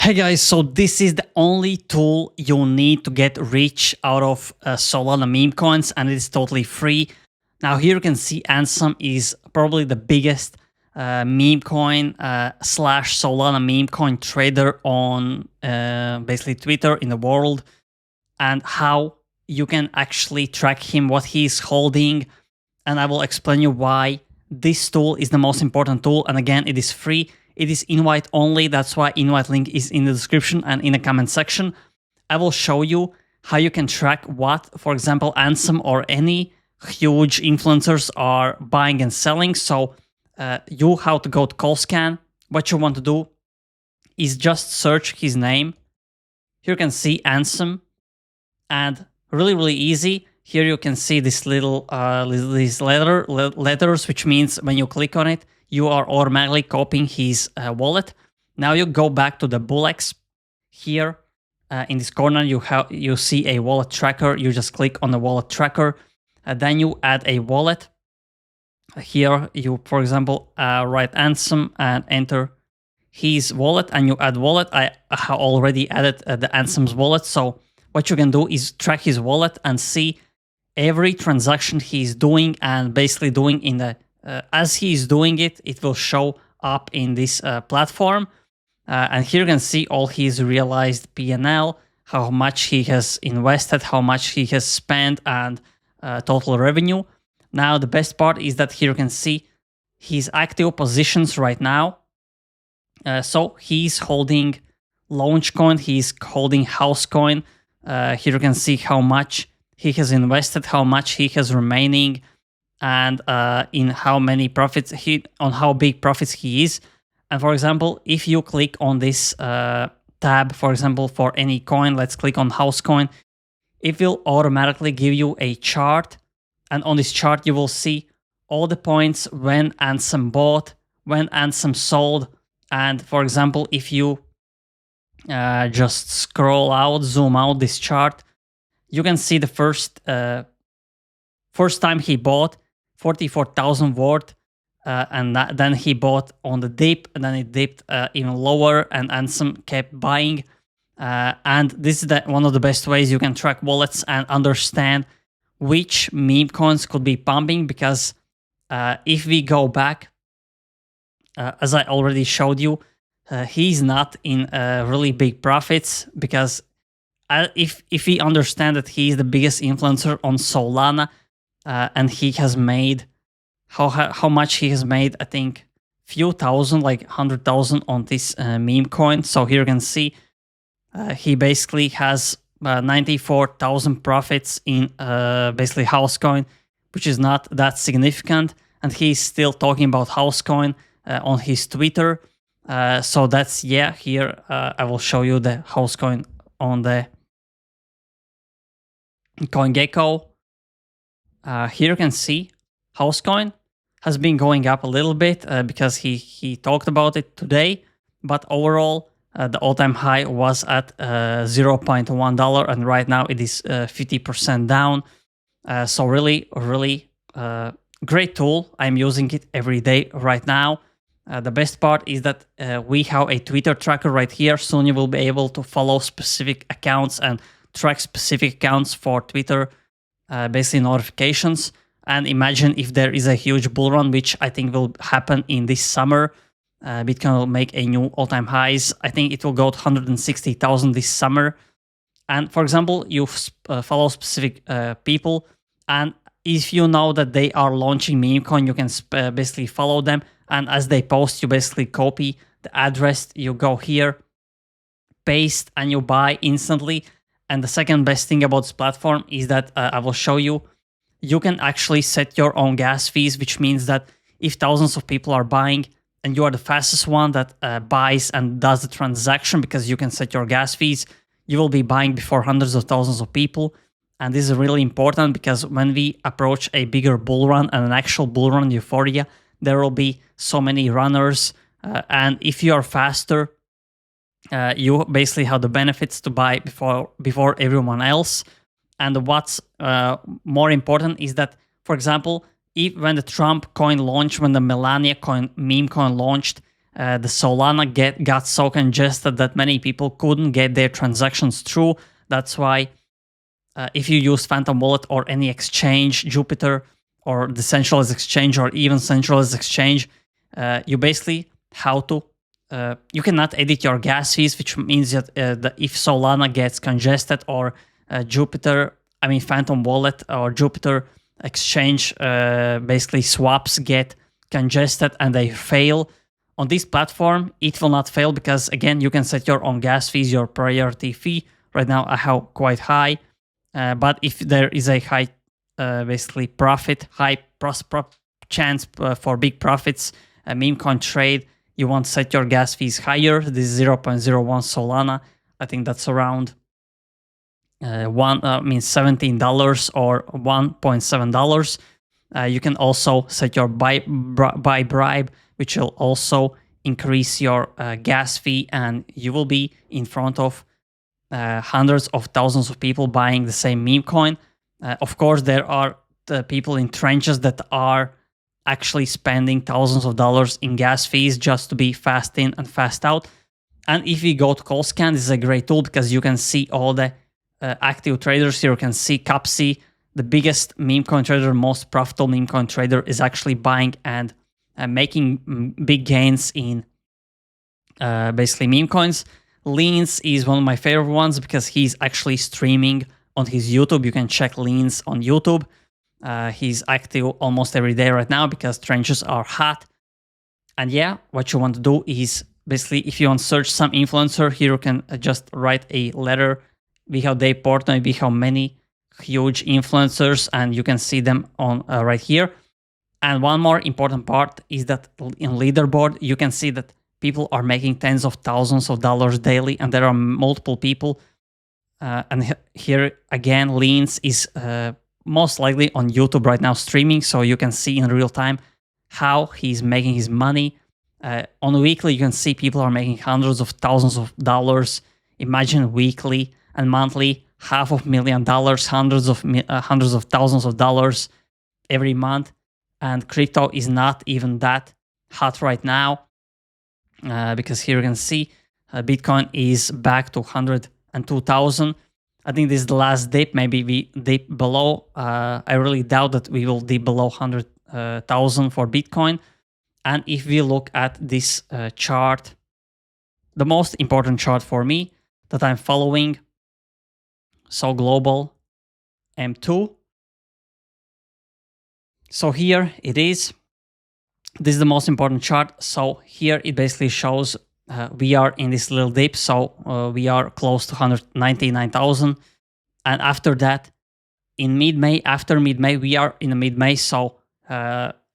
Hey guys, so this is the only tool you need to get rich out of Solana meme coins, and it is totally free. Now here you can see Ansem is probably the biggest meme coin slash Solana meme coin trader on basically Twitter in the world, and how you can actually track him, what he's holding, and I will explain you why this tool is the most important tool. And again, it is free. It is invite only. That's why invite link is in the description and in the comment section. I will show you how you can track what, for example, Ansem or any huge influencers are buying and selling. So you have to go to CallScan. What you want to do is just search his name. Here you can see Ansem, and really easy. Here you can see this little these letters, which means when you click on it, you are automatically copying his wallet. Now you go back to the Bullx. Here in this corner, you see a wallet tracker. You just click on the wallet tracker. Then you add a wallet. Here you, for example, write Ansem and enter his wallet, and you add wallet. I have already added the Ansem's wallet. So what you can do is track his wallet and see every transaction he's doing, and basically doing in the as he's doing it, it will show up in this platform. And here you can see all his realized P&L, how much he has invested, how much he has spent, and total revenue. Now the best part is that here you can see his active positions right now. So he's holding Launchcoin, he's holding Housecoin. Here you can see how much he has invested, how much he has remaining, and in how many profits on how big profits he is. And for example, if you click on this tab, for example, for any coin, let's click on Housecoin, it will automatically give you a chart. And on this chart, you will see all the points when Ansem bought, when Ansem sold. And for example, if you just scroll out, zoom out this chart, you can see the first time he bought 44,000 worth, and then he bought on the dip, and then it dipped even lower, and Ansem kept buying. And this is one of the best ways you can track wallets and understand which meme coins could be pumping, because if we go back, as I already showed you, he's not in really big profits, because if we understand that he is the biggest influencer on Solana, and he has made how much he has made, I think few thousand, like 100,000 on this meme coin. So here you can see he basically has 94,000 profits in basically Housecoin, which is not that significant, and he's still talking about Housecoin on his Twitter. So that's, yeah, here I will show you the Housecoin on the CoinGecko. Here you can see Housecoin has been going up a little bit because he talked about it today, but overall the all-time high was at $0.1, and right now it is 50% down. So really great tool. I'm using it every day right now. The best part is that we have a Twitter tracker right here. Soon you will be able to follow specific accounts and track specific accounts for Twitter, basically notifications. And imagine if there is a huge bull run, which I think will happen in this summer. Bitcoin will make a new all-time highs. I think it will go to 160,000 this summer. And for example, you follow specific people, and if you know that they are launching Memecoin, you can basically follow them. And as they post, you basically copy the address, you go here, paste, and you buy instantly. And the second best thing about this platform is that I will show you, you can actually set your own gas fees, which means that if thousands of people are buying and you are the fastest one that buys and does the transaction, because you can set your gas fees, you will be buying before hundreds of thousands of people. And this is really important, because when we approach a bigger bull run and an actual bull run euphoria, there will be so many runners. And if you are faster, you basically have the benefits to buy before everyone else. And what's more important is that, for example, when the Trump coin launched, when the Melania coin, meme coin launched, the Solana got so congested that many people couldn't get their transactions through. That's why if you use Phantom Wallet or any exchange, Jupiter or decentralized exchange or even centralized exchange, you basically you cannot edit your gas fees, which means that if Solana gets congested or Phantom Wallet or Jupiter exchange basically swaps get congested and they fail. On this platform, it will not fail because, again, you can set your own gas fees, your priority fee. Right now, I have quite high. But if there is a high, chance for big profits, a meme coin trade, you want to set your gas fees higher. This is 0.01 Solana. I think that's around $17 or $1.7. You can also set your buy bribe, which will also increase your gas fee, and you will be in front of hundreds of thousands of people buying the same meme coin. Of course, there are the people in trenches that are actually spending thousands of dollars in gas fees just to be fast in and fast out. And if we go to CallScan, this is a great tool because you can see all the active traders here. You can see Capsi, the biggest meme coin trader, most profitable meme coin trader, is actually buying and making big gains in basically meme coins. Leans is one of my favorite ones because he's actually streaming on his YouTube. You can check Leans on YouTube. He's active almost every day right now because trenches are hot. And yeah, what you want to do is basically, if you want to search some influencer, here you can just write a letter. We have their portal, we have many huge influencers, and you can see them on right here. And one more important part is that in leaderboard, you can see that people are making tens of thousands of dollars daily, and there are multiple people. And here again, Leans is most likely on YouTube right now streaming, so you can see in real time how he's making his money. On weekly, you can see people are making hundreds of thousands of dollars. Imagine weekly and monthly, $500,000, hundreds of thousands of dollars every month. And crypto is not even that hot right now. Because here you can see Bitcoin is back to 102,000. I think this is the last dip. Maybe we dip below. I really doubt that we will dip below 100,000 for Bitcoin. And if we look at this chart, the most important chart for me that I'm following, so global M2. So here it is. This is the most important chart. So here it basically shows we are in this little dip. So we are close to 199,000. And after that, in mid-May, after mid-May, we are in the mid-May. So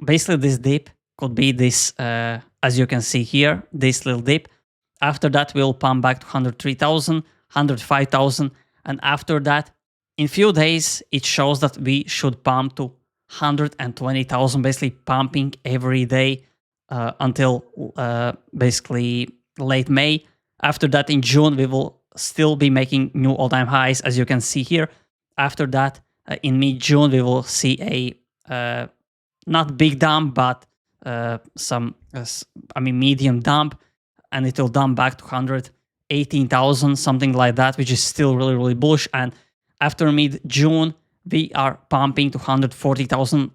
basically this dip could be this, as you can see here, this little dip. After that, we'll pump back to 103,000, 105,000. And after that, in few days, it shows that we should pump to 120,000, basically pumping every day until basically late May. After that, in June, we will still be making new all-time highs, as you can see here. After that, in mid-June, we will see a not big dump, but medium dump, and it will dump back to 118,000, something like that, which is still really, really bullish. And after mid-June, we are pumping to 140,000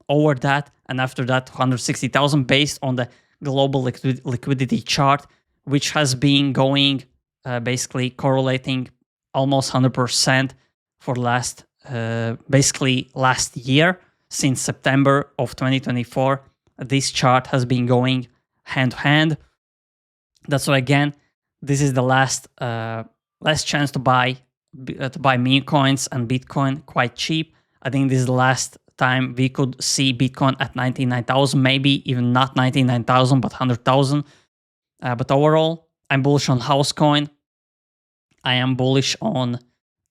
over that, and after that 160,000 based on the global liquidity chart, which has been going basically correlating almost 100% for last year. Since September of 2024, this chart has been going hand to hand. That's why, again, this is the last chance to buy meme coins and Bitcoin quite cheap. I think this is the last time we could see Bitcoin at 99,000, maybe even not 99,000, but 100,000. But overall, I'm bullish on Housecoin. I am bullish on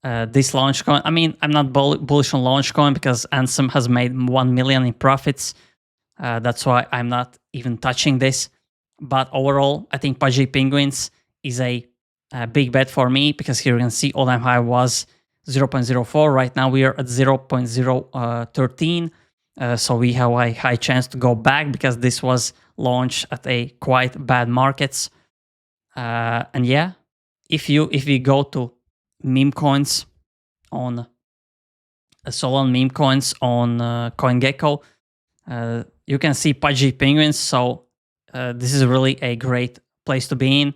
this Launchcoin. I mean, I'm not bullish on Launchcoin because Ansem has made 1 million in profits. That's why I'm not even touching this. But overall, I think Pudgy Penguins is a big bet for me because here you can see all-time high was 0.04. Right now we are at 0.013. So we have a high chance to go back because this was launch at a quite bad markets. And yeah, if we go to meme coins on Solana meme coins on CoinGecko, you can see pudgy penguins. So this is really a great place to be in.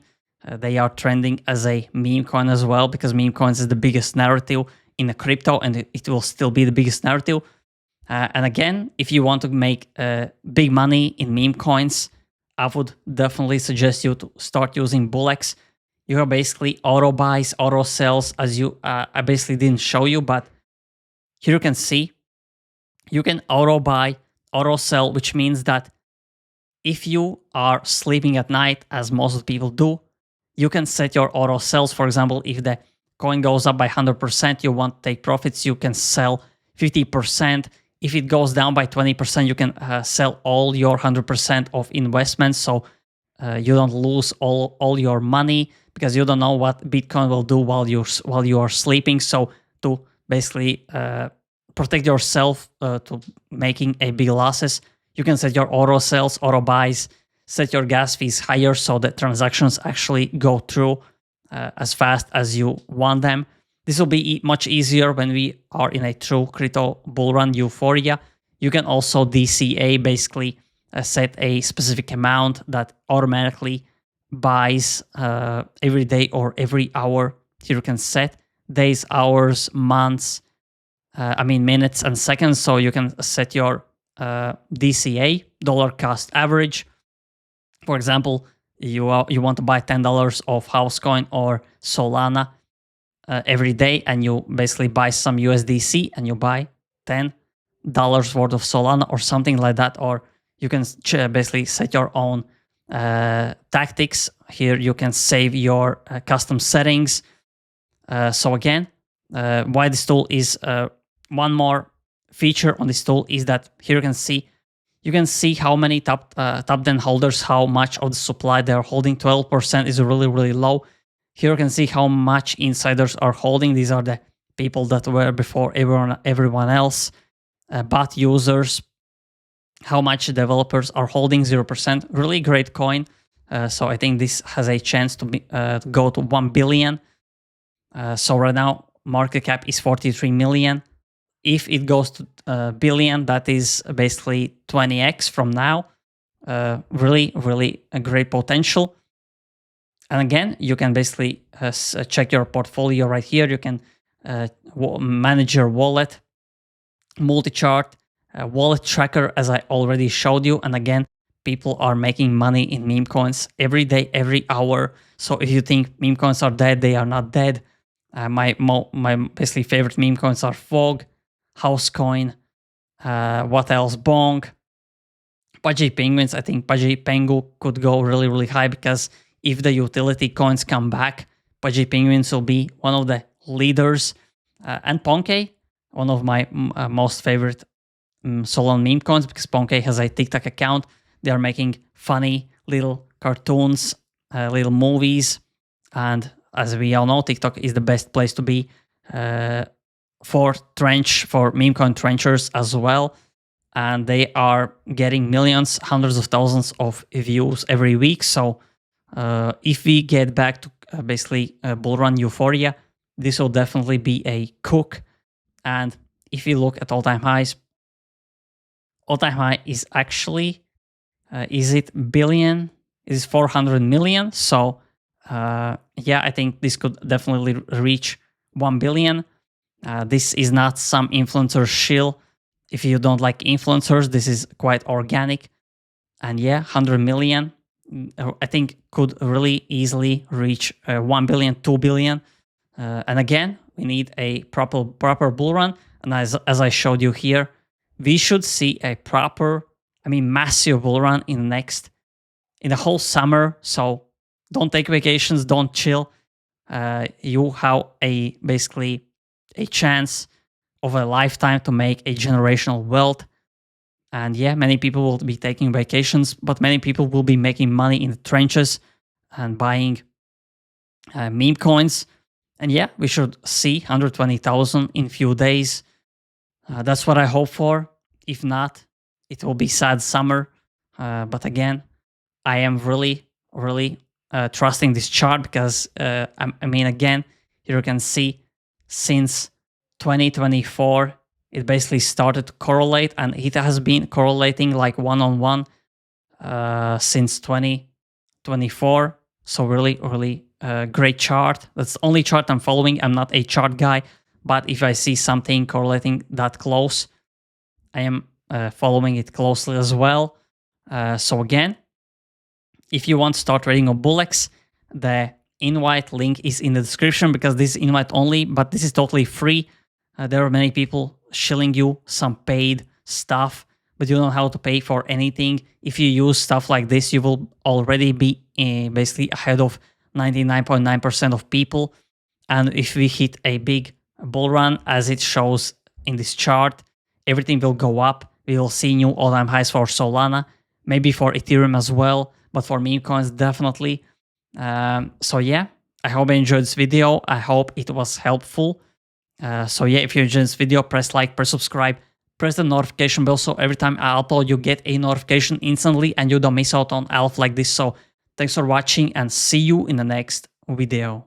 They are trending as a meme coin as well, because meme coins is the biggest narrative in the crypto, and it will still be the biggest narrative. And again, if you want to make big money in meme coins, I would definitely suggest you to start using Bullex. You have basically auto buys, auto sells, as I basically didn't show you, but here you can see you can auto buy, auto sell, which means that if you are sleeping at night, as most people do, you can set your auto sells. For example, if the coin goes up by 100%, you want to take profits, you can sell 50%. If it goes down by 20%, you can sell all your 100% of investments. So you don't lose all your money, because you don't know what Bitcoin will do while you are sleeping. So to basically protect yourself to making a big losses, you can set your auto sells, auto buys, set your gas fees higher so that transactions actually go through as fast as you want them. This will be much easier when we are in a true crypto bull run euphoria. You can also DCA, basically set a specific amount that automatically buys every day or every hour. Here you can set days, hours, months, minutes and seconds. So you can set your DCA, dollar cost average. For example, you want to buy $10 of Housecoin or Solana every day, and you basically buy some USDC and you buy $10 worth of Solana or something like that. Or you can basically set your own tactics. Here you can save your custom settings. So again, why this tool is one more feature on this tool is that here you can see how many top 10 holders, how much of the supply they're holding. 12% is really, really low. Here you can see how much insiders are holding. These are the people that were before everyone else. Bot users, how much developers are holding, 0%. Really great coin. So I think this has a chance to go to 1 billion. So right now, market cap is 43 million. If it goes to billion, that is basically 20x from now. Really, really a great potential. And again, you can basically check your portfolio right here. You can manage your wallet, multi-chart, wallet tracker, as I already showed you. And again, people are making money in meme coins every day, every hour. So if you think meme coins are dead, they are not dead. My basically favorite meme coins are Fog, Housecoin, what else? Bong, Pudgy Penguins. I think Pudgy Pengu could go really, really high, because if the utility coins come back, Pudgy Penguins will be one of the leaders. And Ponke, one of my most favorite Solana meme coins, because Ponke has a TikTok account. They are making funny little cartoons, little movies. And as we all know, TikTok is the best place to be for meme coin trenchers as well. And they are getting millions, hundreds of thousands of views every week. So if we get back to basically bull run euphoria, this will definitely be a cook. And if you look at all-time highs, all-time high is actually, is it billion? It is 400 million. So yeah, I think this could definitely reach 1 billion. This is not some influencer shill. If you don't like influencers, this is quite organic. And yeah, 100 million, I think could really easily reach 1 billion, 2 billion. And again, we need a proper bull run. And as I showed you here, we should see a massive bull run in the whole summer. So don't take vacations, don't chill. You have basically a chance of a lifetime to make a generational wealth. And yeah, many people will be taking vacations, but many people will be making money in the trenches and buying meme coins. And yeah, we should see 120,000 in few days. That's what I hope for. If not, it will be sad summer. But again, I am really trusting this chart because I mean, again, here you can see since 2024 it basically started to correlate, and it has been correlating like one-on-one since 2024. So really great chart. That's the only chart I'm following. I'm not a chart guy, but if I see something correlating that close, I am following it closely as well. So again, if you want to start trading on Bullex, the invite link is in the description because this is invite only, but this is totally free. There are many people shilling you some paid stuff, but you don't know how to pay for anything. If you use stuff like this, you will already be basically ahead of 99.9% of people. And if we hit a big bull run, as it shows in this chart, everything will go up. We will see new all-time highs for Solana, maybe for Ethereum as well, but for meme coins, definitely. So yeah, I hope you enjoyed this video. I hope it was helpful. So yeah, if you enjoyed this video, press like, press subscribe, press the notification bell so every time I upload, you get a notification instantly and you don't miss out on alpha like this. So thanks for watching and see you in the next video.